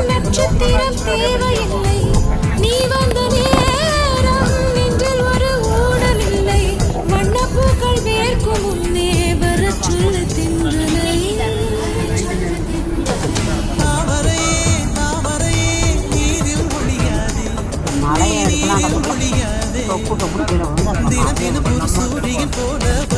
நட்சத்திரம் தேவையில்லை நீ வந்த நேரம் நெஞ்சில் ஒரு ஊடல் இல்லை வண்ணப்பூக்கள் வேர்க்கும் முன்னே வர சொல்லு தின்றலை மழையை எடுக்கலாம்